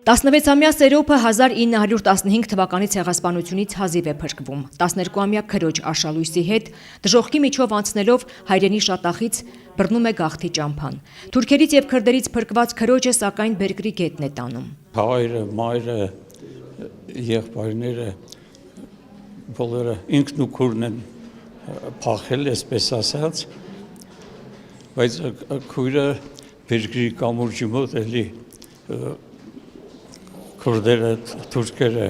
16-ամյա Սերոբը 1915 թվականի ցեղասպանությունից հազիվ է փրկվում։ 12-ամյա քրոջ Արշալույսի հետ դժոխքի միջով անցնելով հայրենի շատախից բռնում է գաղթի ճամփան։ Թուրքերից եւ քրդերից փրկված քրոջը սակայն բերկրի գետն է տանում։ Հայրը, մայրը, եղբայրները բոլորը ինքն ու քուրն են փախել, այսպես ասած, բայց քույրը բերկրի կամուրջի մոտ էլի քուրդերը, թուրքերը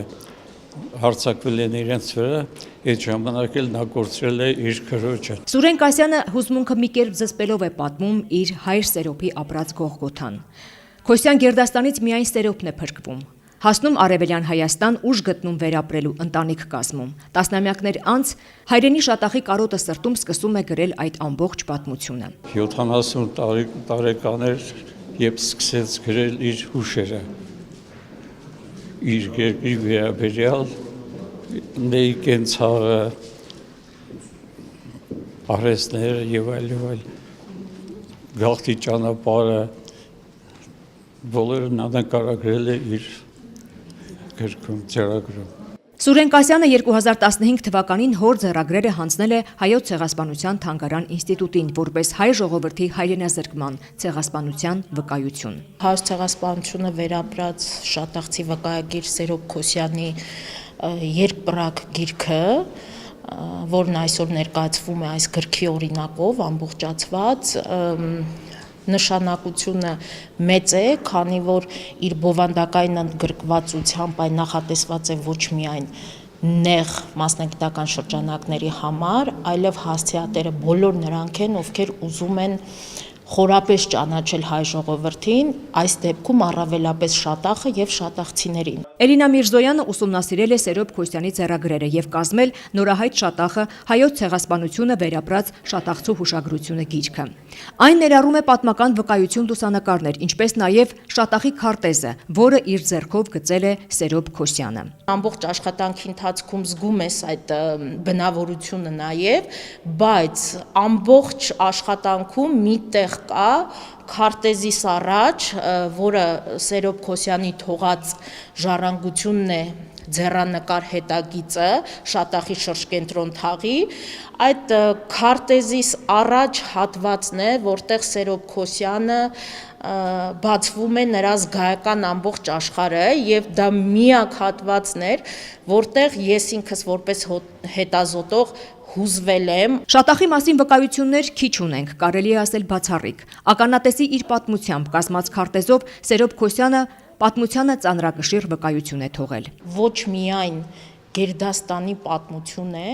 հարձակվել են իրենց վրա, այդ ժամանակ էլ նա կորցրել է իր քրոջը։ Սուրեն Կասյանը հուզմունքը մի կերպ զսպելով է պատմում իր հայր Սերոբի ապրած Գողգոթան։ Քոսյան Գերդաստանից միայն Սերոբն է փրկվում։ Հասնում Արևելյան Հայաստան, ուժ գտնում վերապրելու ընտանիք կազմում։ Տասնամյակներ անց հայրենի շատախի կարոտը սրտում սկսում է գրել այդ ամբողջ պատմությունը։ 70 տարեկան էր, երբ սկսեց գրել իր հուշերը։ Իր երկրի վերաբերյալ նեի կենցաղը, արհեստները եւ այլ գաղթի ճանապարհը բոլորը նա նկարագրել է իր գրքում, ձեռագրում։ Սուրեն Կասյանը 2015 թվականին հոր ձեռագրերը հանձնել է Հայոց ցեղասպանության թանգարան ինստիտուտին որպես հայ ժողովրդի հայրենազրկման ցեղասպանության վկայություն։ Հայոց ցեղասպանությունը վերապրած շատախցի վկայագիր Սերոբ Քոսյանի երկպրակ գիրքը, որն այսօր ներկայացվում է այս գրքի օրինակով ամբողջացված, նշանակությունը մեծ է, քանի որ իր բովանդակային ընդգրկվածությամբ այն նախատեսված է ոչ միայն նեղ մասնագիտական շրջանակների համար, այլև հասցեատերը բոլոր նրանք են, ովքեր ուզում են խորապես ճանաչել հայ ժողովրդին, այս դեպքում առավելապես շատախը եւ շատախցիներին։ Էլինա Միրզոյանը ուսումնասիրել է Սերոբ Քոսյանի ձեռագրերը եւ կազմել նորահայտ շատախը հայոց ցեղասպանությունը վերապրած շատախցու հուշագրությունը գիրքը։ Այն ներառում է պատմական վկայություն լուսանկարներ, ինչպես նաեւ շատախի քարտեզը, որը իր ձեռքով գծել է Սերոբ Քոսյանը։ Ամբողջ աշխատանքի ընթացքում զգում ես այդ բնավորությունը նաեւ, բայց ամբողջ աշխատանքում միտեղ կա քարտեզիս առաջ, որը Սերոբ Քոսյանի թողած ժառանգությունն է, ձեռանկար հետագիծը շատախի շրջկենտրոն թաղի, այդ քարտեզիս առաջ հատվածն է, որտեղ Սերոբ Քոսյանը բացվում է նրա զգայական ամբողջ աշխարհը եւ դա միակ հատվածն էր, որտեղ ես ինքս որպես հետազոտող հուզվել եմ։ Շատախի մասին վկայություններ քիչ ունենք, կարելի է ասել բացառիկ։ Ականատեսի իր պատմությամբ կազմած քարտեզով Սերոբ Քոսյանը պատմությանը ծանրակշիռ վկայություն է թողել։ Ոչ միայն Գերդաստանի պատմություն է,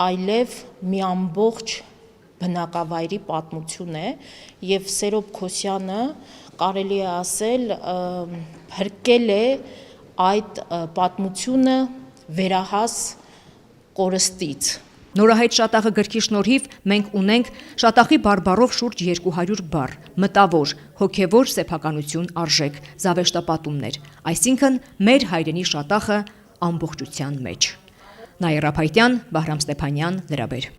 այլև մի ամբողջ բնակավայրի պատմություն է եւ Սերոբ Քոսյանը կարելի է ասել հրկել է այդ պատմությունը վերահաս կորստից։ Նորահայտ շատախը գրքի շնորհիվ մենք ունենք շատախի բարբառով շուրջ 200 բառ, մտավոր, հոգևոր սեփականություն արժեք, զավեշտապատումներ, այսինքն մեր հայրենի շատախը ամբողջության մեջ։ Նաիրա Փայտյան, Վահրամ Ստեփանյան, Լրաբեր։